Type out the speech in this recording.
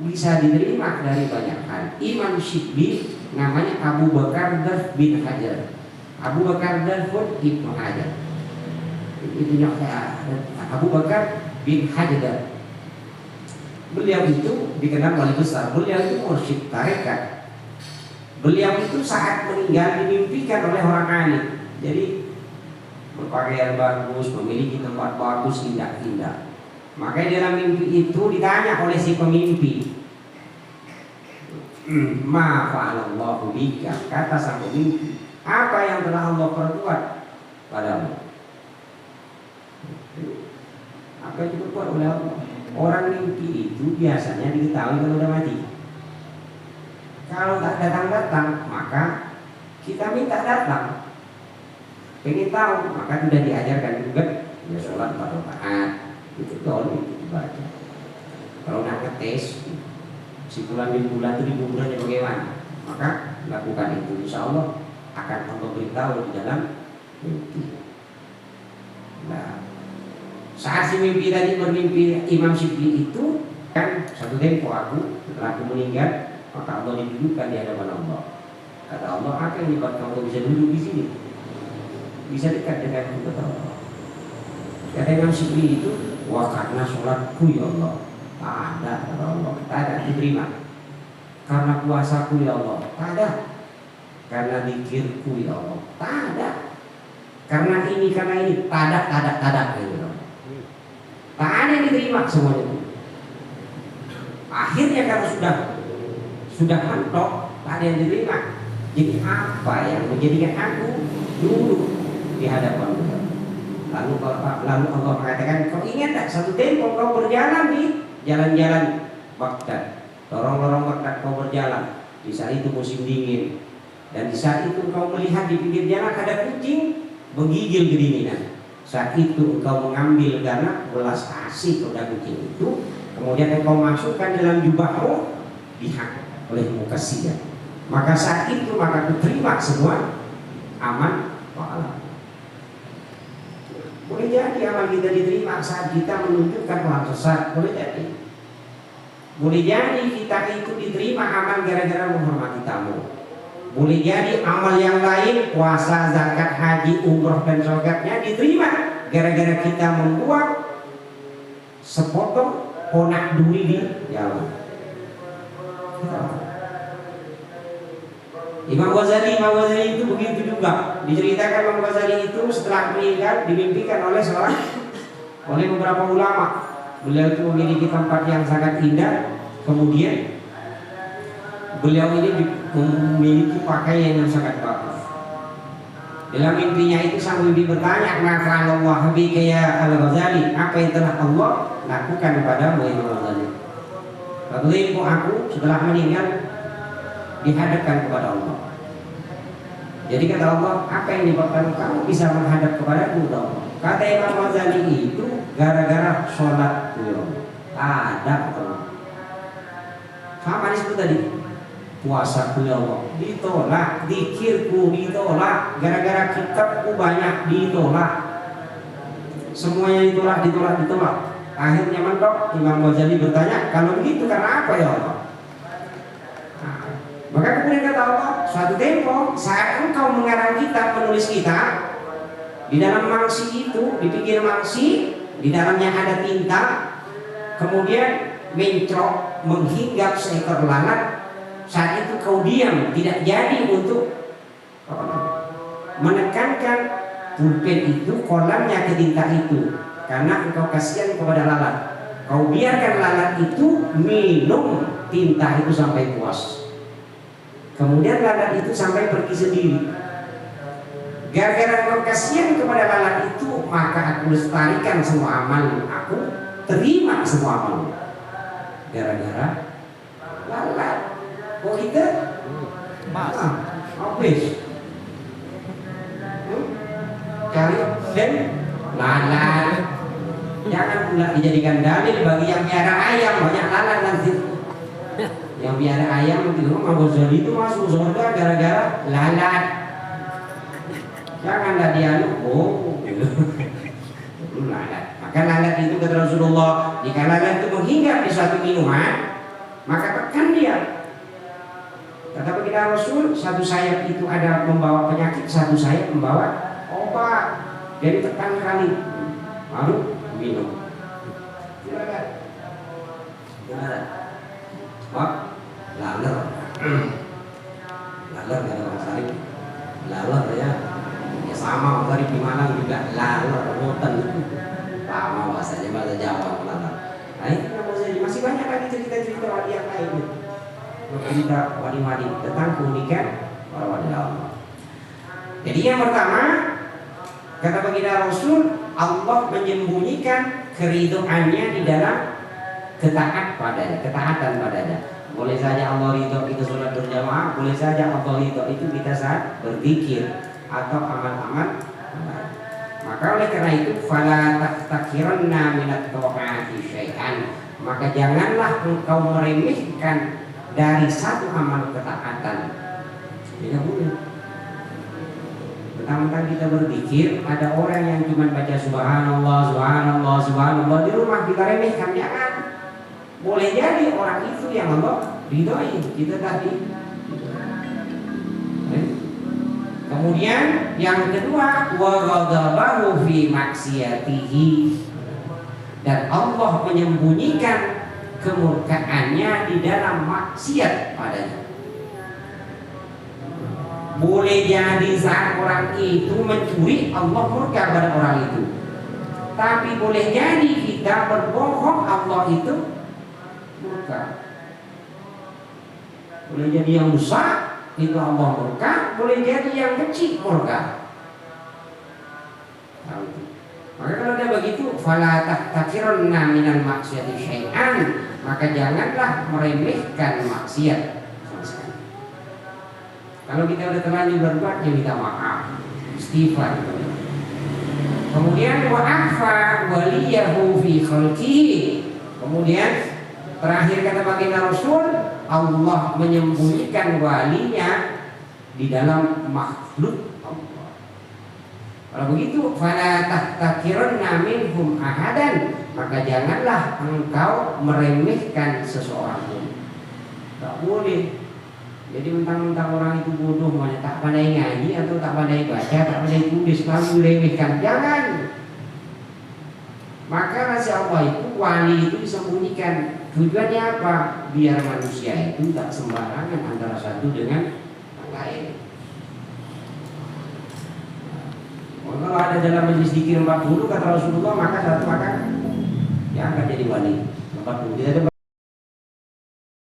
bisa diterima dari banyak hal. Imam Syibli namanya Abu Bakar Darf bin Hajar. Abu Bakar Darf Ibnu Hajar. Itu Abu Bakar bin Hajar. Beliau itu dikenal wali besar. Beliau itu mursyid tarekat. Beliau itu saat meninggal dimimpikan oleh orang alim. Jadi berpakaian bagus, memiliki tempat bagus, indah-indah. Makanya dalam mimpi itu ditanya oleh si pemimpi, ma fa'alallahu bika, kata sang pemimpi, apa yang telah Allah perbuat padamu? Apa yang diperbuat oleh Allah? Orang mimpi itu biasanya diketahui kalau udah mati. Kalau tak datang-datang, maka kita minta datang. Pengen tahu, maka sudah diajarkan juga ya sholat 4 rakaat itu tolong dibaca. Kalau nak ngetes si bulan di bulan itu di bulannya bagaimana, maka lakukan itu, insya Allah akan memberitahu di dalam mimpi. Nah, saat si mimpi tadi bermimpi Imam Syibli itu kan satu tempo aku setelah aku meninggal, maka Allah didudukkan di hadapan Allah. Kata Allah, apa yang membuat kamu bisa duduk di sini? Bisa dekat dengan kita Allah. Kata Imam Syibli itu, wah karena sholatku ya Allah, tak ada kata Allah, tak ada diterima. Karena puasaku ya Allah, tak ada. Karena zikirku ya Allah, tak ada. Karena ini, tak ada gitu. Tak ada yang diterima semuanya itu. Akhirnya kalau sudah mentok, tak ada yang diterima. Jadi apa yang menjadikan aku duduk di hadapan Allah? Lalu Allah mengatakan, kau ingat tak satu tempo kau berjalan di jalan-jalan Baghdad, lorong-lorong Baghdad kau berjalan. Di saat itu musim dingin, dan di saat itu kau melihat di pinggir jalan ada kucing menggigil kedinginan. Saat itu engkau mengambil dana belas kasih kepada kucing itu, kemudian engkau masukkan dalam jubahmu, dihak oleh mukasiyah. Maka saat itu maka kuterima semua aman pahala. Boleh jadi amal kita diterima saat kita menunjukkan hal sesat, boleh jadi. Boleh jadi kita ikut diterima amal gara-gara menghormati tamu. Boleh jadi amal yang lain, puasa, zakat, haji, umroh dan sholatnya diterima gara-gara kita membuat sepotong konak duri di jalan. Imam Ghazali itu begitu juga. Diceritakan Imam Ghazali itu setelah meninggal dimimpikan oleh beberapa ulama. Beliau itu memiliki tempat yang sangat indah. Kemudian beliau ini memiliki pakaian yang sangat bagus. Dalam mimpinya itu sang mimpi bertanya, "Maka Allah bika ya Al-Ghazali, apa yang telah Allah lakukan kepadamu ya Al-Ghazali?" Lalu aku setelah meninggal dihadapkan kepada Allah. Jadi kata Allah, apa yang menyebabkan kamu bisa menghadap kepadaku? Kata Imam Ghazali itu gara-gara sholat ada Allah. Sama disebut tadi, puasaku ya Allah ditolak, zikirku ditolak, gara-gara kitabku banyak ditolak, semuanya ditolak. Akhirnya mentok. Imam Ghazali bertanya, kalau begitu karena apa ya Allah? Maka kemudian kata Allah, suatu tempo saat engkau mengarang kitab, menulis kitab, di dalam mangsi itu, di pinggir mangsi, di dalamnya ada tinta, kemudian mencrok menghinggap seekor lalat. Saat itu kau diam, tidak jadi untuk menekankan pulpen itu, kolamnya ke tinta itu, karena engkau kasihan kepada lalat. Kau biarkan lalat itu minum tinta itu sampai puas. Kemudian lalat itu sampai pergi sendiri. Gara-gara engkau kasihan kepada lalat itu, maka aku lestarikan semua amal, aku terima semua amal. Gara-gara lalat. Kok kita? Habis. Cari dan lalat. Jangan pula dijadikan dalil bagi yang piara ayam, banyak lalat nanti. Yang piara ayam itu Imam Ghazali itu masuk surga gara-gara lalat. Janganlah dia lalat. Maka lalat itu kata Rasulullah, jika lalat itu menghinggap di suatu minuman, maka tekan dia. Kata baginda Rasul, satu sayap itu ada membawa penyakit, satu sayap membawa obat. Jadi tekan kali, lalu minum. Gimana? Wah, laler. Laler ada orang Sarip. Laler ya. Ya sama dari di Malang juga laler, ngoten. Sama bahasanya bahasa Jawa laler. Nah ini masih banyak lagi cerita-cerita wali yang lain. Cerita wali-wali tentang keunikan para wali Allah. Jadi yang pertama, kata baginda Rasul, Allah menyembunyikan keridhoannya di dalam ketaatan padanya. Boleh saja Allah ridho kita sholat berjamaah, boleh saja Allah ridho itu kita saat berzikir atau amal-amal. Maka oleh karena itu, fala tahtakiranna minat ta'ati syai'an, maka janganlah engkau meremehkan dari satu amal ketaatan. Tidak boleh. Mentang-mentang kita berzikir, ada orang yang cuma baca subhanallah, subhanallah, subhanallah di rumah, kita remehkan, jangan. Boleh jadi orang itu yang Allah ridhoi kita tadi. Kemudian yang kedua, wa ghadabahu fi maksiyatihi, dan Allah menyembunyikan kemurkaannya di dalam maksiat padanya. Boleh jadi saat orang itu mencuri, Allah murka pada orang itu. Tapi boleh jadi kita berbohong, Allah itu murka. Boleh jadi yang besar itu Allah murka, boleh jadi yang kecil murka. Maka kalau ada begitu, fala tahtakiranna minal maksiyati syai'an, maka janganlah meremehkan maksiat. Kalau kita udah terlanjur berbuat, ya minta maaf, istighfar. Kemudian wa'afa waliyahu fi khalqihi. Kemudian terakhir kata baginda Rasul, Allah menyembunyikan walinya di dalam makhluk Allah. Kalau begitu, fala tahtakiranna minhum ahadan, maka janganlah engkau meremehkan seseorang pun. Tak boleh. Jadi mentang-mentang orang itu bodoh, mana tak pandai ngaji atau tak pandai baca, tak pandai tulis, lalu diremehkan, jangan. Maka rahasia Allah itu, wali itu disembunyikan. Tujuannya apa? Biar manusia itu tak sembarangan antara satu dengan yang lain. Kalau ada dalam majlis zikir 40 kata Rasulullah, maka satu akan yang akan jadi wali 40. Tidak ada